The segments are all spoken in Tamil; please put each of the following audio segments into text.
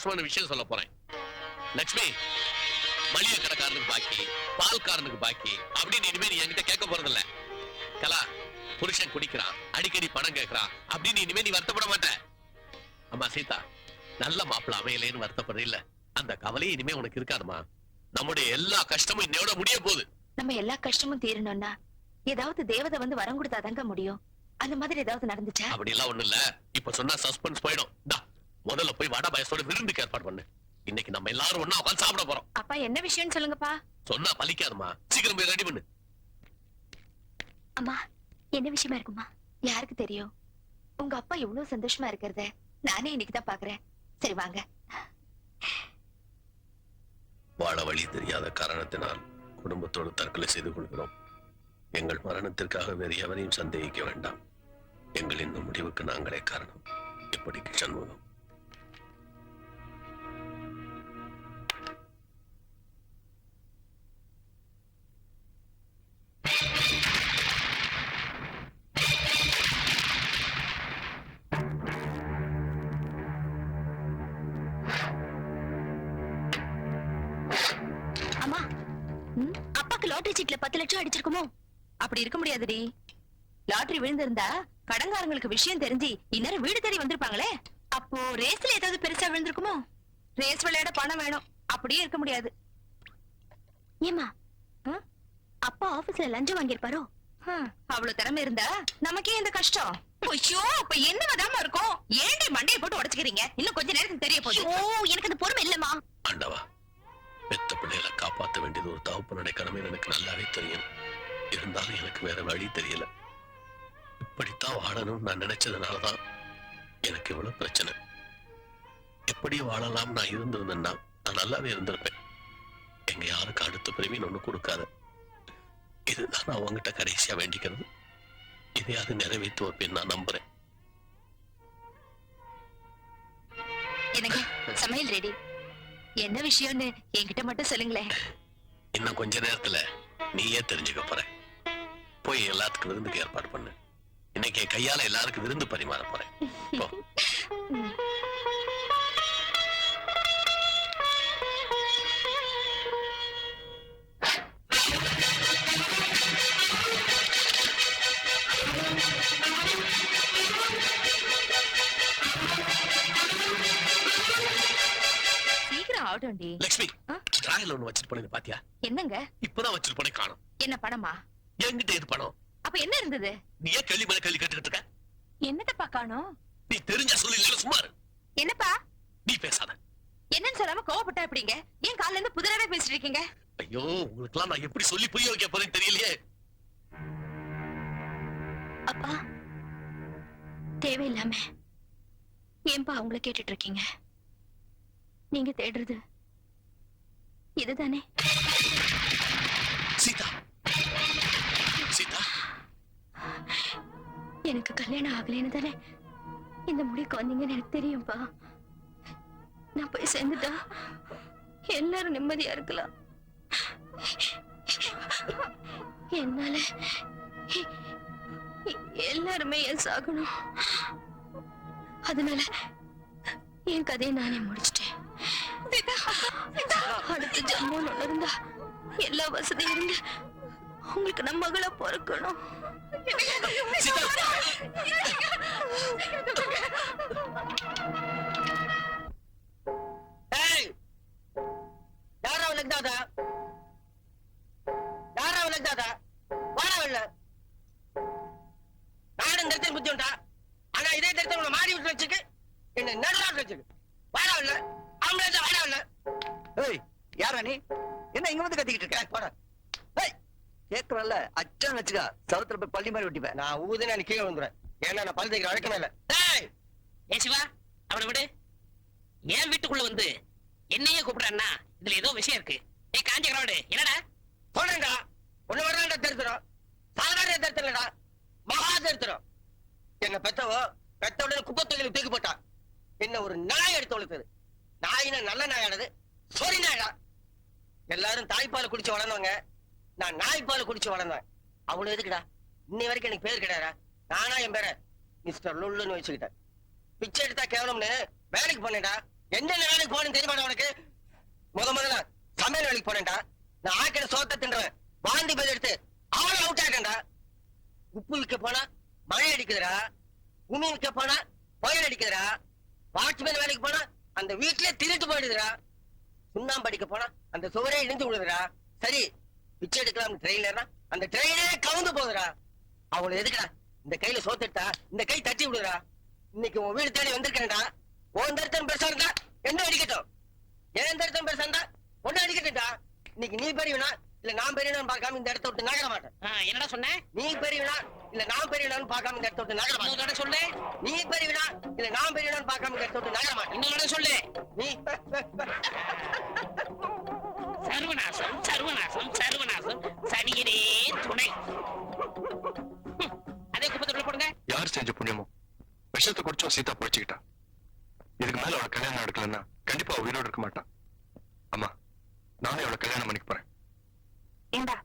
சந்தோஷமான விஷயம் சொல்ல போறேன். லட்சுமி, மளிகை கடைக்காரனுக்கு பாக்கி, பால்காரனுக்கு பாக்கி அப்படின்னு இனிமே நீ என்கிட்ட கேட்க போறதில்ல. கலா, புருஷன் குடிக்கிறான், அடிக்கடி பணம் கேட்கிறான் அப்படின்னு இனிமே நீ வருத்தப்பட மாட்ட. அம்மா சீதா, நல்ல மாப்பிள்ள அமையலேன்னு வருத்தப்படுற இல்ல, அந்த கவலையே இனிமே உனக்கு இருக்காதுமா. நம்முடைய எல்லா கஷ்டமும் இன்னையோட முடிய போகுது. நம்ம எல்லா கஷ்டமும் தீரணும்னா ஏதாவது தேவதை வந்து வரம் கொடுத்தாதாங்க முடியும். அந்த மாதிரி ஏதாவது நடந்துச்சா? அப்படி எல்லாம் ஒண்ணு இல்ல. இப்ப சொன்னா சஸ்பென்ஸ் போயிடும். முதல்ல போய் வடை பாயசத்தோட விருந்துக்கு ஏற்பாடு பண்ணு. இன்னைக்கு நம்ம எல்லாரும் ஒண்ணா உட்கார்ந்து சாப்பிட போறோம். அப்பா என்ன விஷயம்னு சொல்லுங்கப்பா. சொன்னா பலிக்காதுமா, சீக்கிரம் போய் ரெடி பண்ணு. அம்மா, என்ன விஷயமா இருக்குமா? யாருக்கு தெரியும்? உங்க அப்பா இவ்வளவு சந்தோஷமா இருக்கிறத நானே இன்னைக்குதான் பாக்குறேன். சரி வாங்க. வாழ வழி தெரியாத காரணத்தினால் குடும்பத்தோடு தற்கொலை செய்து கொள்கிறோம். எங்கள் மரணத்திற்காக வேறு எவரையும் சந்தேகிக்க வேண்டாம். எங்கள் இந்த முடிவுக்கு நாங்களே காரணம். இப்படிக்கு சண்முகம். அம்மா, அப்பாக்கு லாட்டரி சீட்ல 10 லட்சம் அடிச்சிருக்குமோ? அப்படி இருக்க முடியாதுடி. லாட்டரி விழுந்திருந்தா கடன்காரங்களுக்கு விஷயம் தெரிஞ்சு இந்நேரம் வீடு தேடி வந்திருப்பாங்களே. அப்போ ரேஸ்ல ஏதாவது பெருசா விழுந்திருக்குமோ? ரேஸ் விளையாட பணம் வேணும், அப்படியே இருக்க முடியாது. ஏமா, அப்பா ஆபீஸ்ல லஞ்சம் வாங்கியிருப்பாரோ? அவ்வளவு திறமை இருந்தா நமக்கே இந்த கஷ்டம். ஐயோ, அப்ப என்னதாமா இருக்கும்? ஏண்டி மண்டையை போட்டு உடைச்சுக்கிறீங்க? இன்னும் கொஞ்ச நேரத்துக்கு தெரிய போகுது. ஓ, எனக்கு அந்த பொறுமை இல்லம்மா. ஆண்டவா, பெத்த பிள்ளைகளை காப்பாற்ற வேண்டியது ஒரு தகப்பனுடைய கடமை எனக்கு நல்லாவே தெரியும். இருந்தாலும் எனக்கு வேற வழி தெரியல. இப்படித்தான் வாழணும்னு நான் நினைச்சதுனாலதான் எனக்கு இவ்வளவு பிரச்சனை. எப்படி வாழலாம் நான் இருந்திருந்தேன்னா நான் நல்லாவே இருந்திருப்பேன். எங்க யாருக்கு அடுத்த பிரிவின் ஒண்ணு கொடுக்காத. இதுதான் நான் உங்ககிட்ட கடைசியா வேண்டிக்கிறது. இதையாவது நிறைவேற்று வைப்பேன் நான் நம்புறேன். எனக்கு சமையல் ரெடி. என்ன விஷயம்னு என்கிட்ட மட்டும் சொல்லுங்களேன். இன்னும் கொஞ்ச நேரத்துல நீயே தெரிஞ்சுக்க போற. போய் எல்லாத்துக்கும் விருந்துக்கு ஏற்பாடு பண்ணு. இன்னைக்கு கையால எல்லாருக்கும் விருந்து பரிமாற போறேன். சீக்கிரம் ஆகட்டும்டி. லட்சுமி, டிராயல் ஒண்ணு வச்சிட்டு போனீங்க பாத்தியா? என்னங்க? இப்பதான் வச்சிட்டு போனே காணும். என்ன பணமா? என்கிட்ட இது பணம். அப்ப என்ன இருந்தது? நீ ஏன் கேள்வி மேல கேள்வி கேட்டுக்கிட்டு இருக்க? என்னத்தப்பா காணோம்? நீ தெரிஞ்சா சொல்லி இல்ல சும்மா இரு. என்னப்பா? நீ பேசாத. என்னன்னு சொல்லாம கோவப்பட்டா எப்படிங்க? ஏன் காலையில இருந்து புதிராவே பேசிட்டு இருக்கீங்க? ஐயோ, உங்களுக்குலாம் நான் எப்படி சொல்லி புரிய வைக்க போறேன்னு தெரியலையே. அப்பா, தேவையில்லாம ஏன்பா அவங்கள கேட்டுட்டு இருக்கீங்க? நீங்க தேடுறது இதுதானே? சீதா, சீதா, எனக்கு கல்யாணம் ஆகலைன்னு தானே இந்த முடிவுக்கு வந்தீங்கன்னு எனக்கு தெரியும்பா. நான் போய் சேர்ந்துட்டா எல்லாரும் நிம்மதியா இருக்கலாம். என்னால எல்லாருமே என் சாகணும். அதனால என் கதையை நானே முடிச்சிட்டேன். அடுத்த ஜன்மம் ஒண்ணு இருந்தா எல்லா வசதியும் இருந்து உங்களுக்கு நம்ம மகளா பிறக்கணும். நானும் தரிசனம் புத்தி உண்டா? ஆனா இதே தரிசனம் மாறி விட்டு வச்சுக்கு என்ன நடுநாட்டு வச்சுக்கு வாழவில்லை. ஆம்பளை வாழவில்லை. யாரா நீ? என்ன இங்க வந்து கத்திக்கிட்டு இருக்க? போட கேக்குறல்ல, அச்சம் வச்சுக்கா. சவுத்துல போய் பள்ளி மாதிரி ஒட்டிப்பேன். நான் ஊதுனா நீ கீழே வந்துடுறேன். ஏன்னா நான் பல் தைக்கிற வழக்கமே இல்ல. ஏ சிவா, அவனை விடு. ஏன் வீட்டுக்குள்ள வந்து என்னையே கூப்பிடுறான்னா இதுல ஏதோ விஷயம் இருக்கு. ஏ காஞ்சிக்கிறோடு, என்னடா போனேன்டா. ஒண்ணு வரலாண்டா தரித்திரம். சாதாரண தரித்திரம்டா, மகா தரித்திரம். என்ன பெத்தவோ பெத்தவுடனே குப்பை தொழில் தூக்கி போட்டா. என்ன ஒரு நாய் எடுத்து வளர்த்தது. நாயின நல்ல நாயானது சொறி நாயடா. எல்லாரும் தாய்ப்பால் குடிச்சு வளர்ந்தவங்க, நான் நாய்ப்பால் குடிச்சு வளர்ந்தேன். அவ்வளவு எதுக்குடா? இன்னை வரைக்கும் எனக்கு பேர் கிடையாதா? நானா என் பேரை மிஸ்டர் லுல்லுன்னு வச்சுக்கிட்டேன். பிச்சை எடுத்தா கேவலம்னு வேலைக்கு போனேன்டா. என்னென்ன வேலைக்கு போகணும் தெரியுமா உனக்கு? முதல்ல சமையல் வேலைக்கு போனேன்டா. நான் ஆக்கிற சோத்த தின்றவன் வாந்தி பதில் எடுத்து அவனை அவுட் ஆயிட்டேன்டா. உப்பு விற்க போனா மழை அடிக்குதுடா, உமி விற்க போனா புயல் அடிக்குதுடா, வாட்ச்மேன் வேலைக்கு போனா அந்த வீட்லயே திருட்டு போயிடுதுடா, சுண்ணாம்பு அடிக்க போனா அந்த சுவரே இடிஞ்சு விடுதுடா. சரி, பிச்சை எடுக்கலாம் ட்ரெயின்ல அந்த ட்ரெயினே கவுந்து போகுதுடா. அவளை எதுக்குடா இந்த கையில சோத்துட்டா இந்த கை தட்டி விடுறா. இன்னைக்கு உன் வீடு தேடி வந்திருக்கேன்டா. உன் தருத்தம் பெருசா இருந்தா என்ன அடிக்கட்டும், என் தருத்தம் பெருசா இருந்தா ஒன்னு அடிக்கட்டும்டா. இன்னைக்கு நீ பெரியவனா இல்ல நான் பெரியவனான்னு பார்க்காம இந்த இடத்த விட்டு நகர மாட்டேன். என்னடா சொன்ன? நீ பெரியவனா இல்ல நான் பெரியவனான்னு பார்க்காம இந்த இடத்த விட்டு நகர மாட்டேன். இன்னொரு சொல்லு. நீ பெரியவனா இல்ல நான் பெரியவனான்னு பார்க்காம இந்த இடத்த விட்டு நகர மாட்டேன். இன்னொரு சொல்லு. நீ சர்வநாசம் சர்வநாசம் சர்வநாசம், சனியனே துணை. அதே குப்பத்துக்குள்ள போடுங்க. யார் செஞ்ச புண்ணியமோ விஷத்தை குடிச்சோம் சீதா பொழைச்சுக்கிட்டா. இதுக்கு மேல அவளை கல்யாணம் நடக்கலன்னா கண்டிப்பா அவ உயிரோடு இருக்க மாட்டான். அம்மா, நானே அவளை கல்யாணம் பண்ணிக்க போறேன். ஏண்டா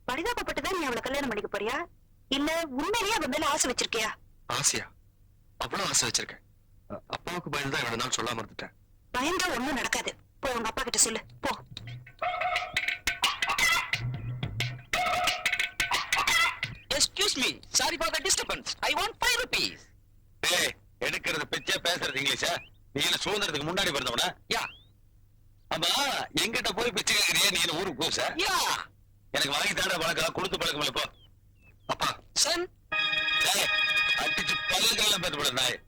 பரிதாபப்பட்டுதான் நீ அவளை கல்யாணம் பண்ணிக்க போறியா, இல்ல உண்மையிலேயே அவ மேல ஆசை வச்சிருக்கியா? ஆசையா? அவ்வளவு ஆசை வச்சிருக்கேன். அப்பாவுக்கு பயந்துதான் இவ்வளவு நாள் சொல்லாம இருந்துட்டேன். பயந்தா ஒண்ணும் நடக்காது. போ உங்க அப்பா கிட்ட சொல்லு போ. Excuse me, sorry for the disturbance. I want 5 rupees. டேய், எடுக்கிறது பிச்சை, பேசுறது இங்கிலீஷா? நீ என்ன சுதந்திரத்துக்கு முன்னாடி பிறந்தவனா? யா ஆமா, எங்கிட்ட போய் பிச்சை கேக்குறியா? நீ என்ன ஊருக்கு போச? யா எனக்கு வாங்கி தாட பழக்கம், கொடுத்து பழக்கம் இல்ல. போ அப்பா. சன். டேய், அடிச்சு பல்லு கையெல்லாம் பேத்து போட நாய்.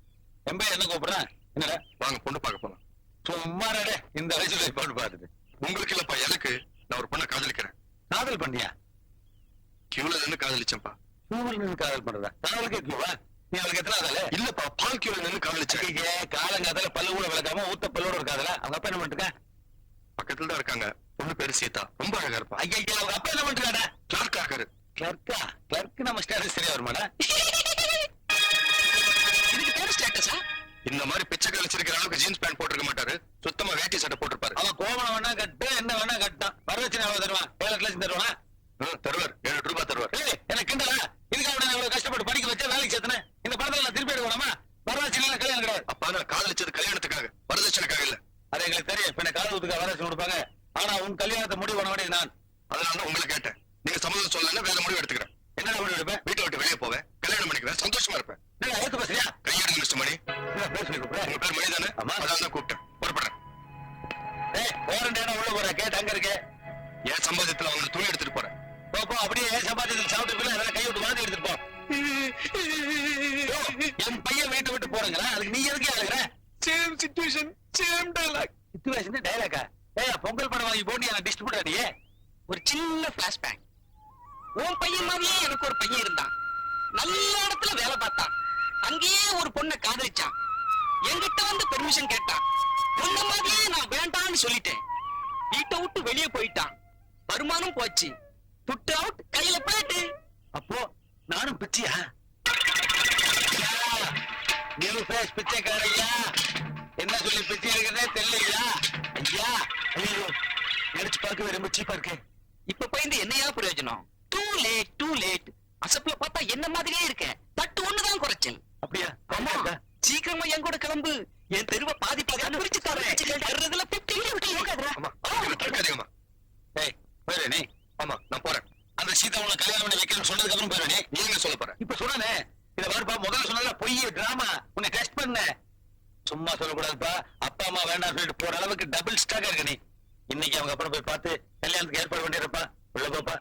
எம்பே என்ன கூப்பிடுறேன்? என்னடா வாங்க பொண்ணு பார்க்க போலாம். சும்மா ரெடே, இந்த வயசுல பொண்ணு பார்த்துட்டு. உங்களுக்கு இல்லப்பா, எனக்கு. நான் ஒரு பொண்ணை காதலிக்கிறேன். காதல் பண்ணியா? கியூல நின்னு காதலிச்சேன்ப்பா. கியூல நின்னு காதல் பண்றதா? காதலுக்கு கியூவா? நீ அவளுக்கு எத்தனை காதல? இல்லப்பா, பால் கியூல நின்னு காதலிச்சேன். காலங்காதல பல்லு கூட விளக்காம ஊத்த பல்லோட ஒரு காதல? அவங்க அப்பா என்ன பண்ணிட்டு? பக்கத்துல தான் இருக்காங்க. பொண்ணு பேரு சீதா, ரொம்ப அழகா இருப்பா. ஐயா, அவங்க அப்பா என்ன பண்ணிட்டு? கிளார்க் ஆகாரு. கிளர்க்கா? கிளர்க் நம்ம ஸ்டேட்டஸ் சரியா வருமாடா? இதுக்கு பேர் ஸ்டேட்டஸா? இந்த மாதிரி பிச்சை கழிச்சிருக்கிற அளவுக்கு ஜீன்ஸ் பேண்ட் போட்டிருக்க மாட்டாரு. சுத்தமா வேட்டி சட்டை போட்டிருப்பாரு. அவன் கோவணம் வேணா கட்டு, என்ன வேணா கட்டான். வரவச்சு எவ்வளவு தருவான்? 7 லட்சம் தருவானா? தருவார், 7 ரூபாய் தருவார். எனக்கு கிண்டலா? இதுக்காக நான் இவ்வளவு கஷ்டப்பட்டு படிக்க வச்சா வேலைக்கு சேர்த்தனேன். இந்த படத்துல நான் திருப்பி எடுக்கணுமா? வரவச்சு கல்யாணம் கிடையாது. அப்பா, நான் காதலிச்சது கல்யாணத்துக்காக, வரதட்சணைக்காக இல்ல. அது எங்களுக்கு தெரியும். இப்ப என்ன காதல் ஊத்துக்க வரவச்சு கொடுப்பாங்க. ஆனா உன் கல்யாணத்தை முடிவு பண்ண வேண்டியது நான். அதனால தான் உங்களை கேட்டேன். நீங்க சம்மதம் சொல்லலன்னா வேற முடிவு எடுத்துக்கிறேன். என்ன முடிவு எடுப்பேன்? வீட்டை விட்டு வெளியே போவேன், கல்யாணம் பண்ணிக்குவேன், சந்தோஷமா இருப்பேன். ஏத்து பேசுறியா? கையெடுங்க மிஸ்டர் மணி. பேசி கூப்பிடுறேன். உங்க பேர் மணி தானே? ஆமா. அதான் தான் கூப்பிட்டேன். புறப்படுறேன். போறேன் உள்ள போறேன். கேட்டு அங்க இருக்கு. என் சம்பாதியத்துல அவங்க துணி எடுத்துட்டு போறேன். போ அப்படியே ஏன் சம்பாதிச்சு சாப்பிட்டு போய் அதெல்லாம் கை விட்டு வாந்தி எடுத்துட்டு போ. யோ, என் பையன் வீட்டை விட்டு போறேங்கிறேன். அதுக்கு நீ எதுக்கு ஆளுகிற? Same situation, same dialogue. Situation டைலாக்கா? பொங்கல் படம் வாங்கி போட்டு எனக்கு டிஸ்ட்ரிபியூட் ஆடியே. ஒரு சின்ன பிளாஷ்பேக். உன் பையன் மாதிரியே எனக்கு ஒரு பையன் இருந்தான். நல்ல இடத்துல வேலை பார்த்தான். அங்கேயே ஒரு பொண்ணை காதலிச்சான். என்கிட்ட வந்து பெர்மிஷன் கேட்டான். பொண்ண மாதிரியே நான் வேண்டான்னு சொல்லிட்டேன். வீட்டை விட்டு வெளியே போயிட்டான். வருமானம் போச்சு. புட் அவுட், கையில போயிட்டு. அப்போ நானும் பிச்சையா? New face பிச்சைக்காரையா? என்ன சொல்லி பிச்சை எடுக்கிறதே தெரியலையா? ஐயா, ஐயோ, நினைச்சு பார்க்கவே ரொம்ப சீப்பா இருக்கு. இப்ப போயிருந்து என்னையா பிரயோஜனம்? Too late, too late. அசப்புல பார்த்தா என்ன மாதிரியே இருக்க. தட்டு ஒண்ணுதான் குறைச்சல். அப்படியா? ஆமா, சீக்கிரமா என் கூட கிளம்பு. என் தெருவை பாதி பாதி பிரிச்சு தரேன். வர்றதுல 50 ஆமா, இதுல தடுக்காதீங்கம்மா. ஏய், போயிரு நீ. ஆமா, நான் போறேன். அந்த சீதா உங்களை கல்யாணம் பண்ணி வைக்கணும்னு சொன்னதுக்கு அப்புறம் போயிரு நீ. நீ என்ன சொல்ல போற? இப்ப சொன்னே இத பாருப்பா, முதல்ல சொன்னல பொய் டிராமா. உன்னை டெஸ்ட் பண்ண. சும்மா சொல்லக்கூடாதுப்பா. அப்பா அம்மா வேண்டாம் சொல்லிட்டு போற அளவுக்கு டபுள் ஸ்டாக் இருக்க நீ. இன்னைக்கு அவங்க அப்புறம் போய் பார்த்து கல்யாணத்துக்கு ஏற்பாடு பண்ணிடுறப்பா. உள்ள போப்பா.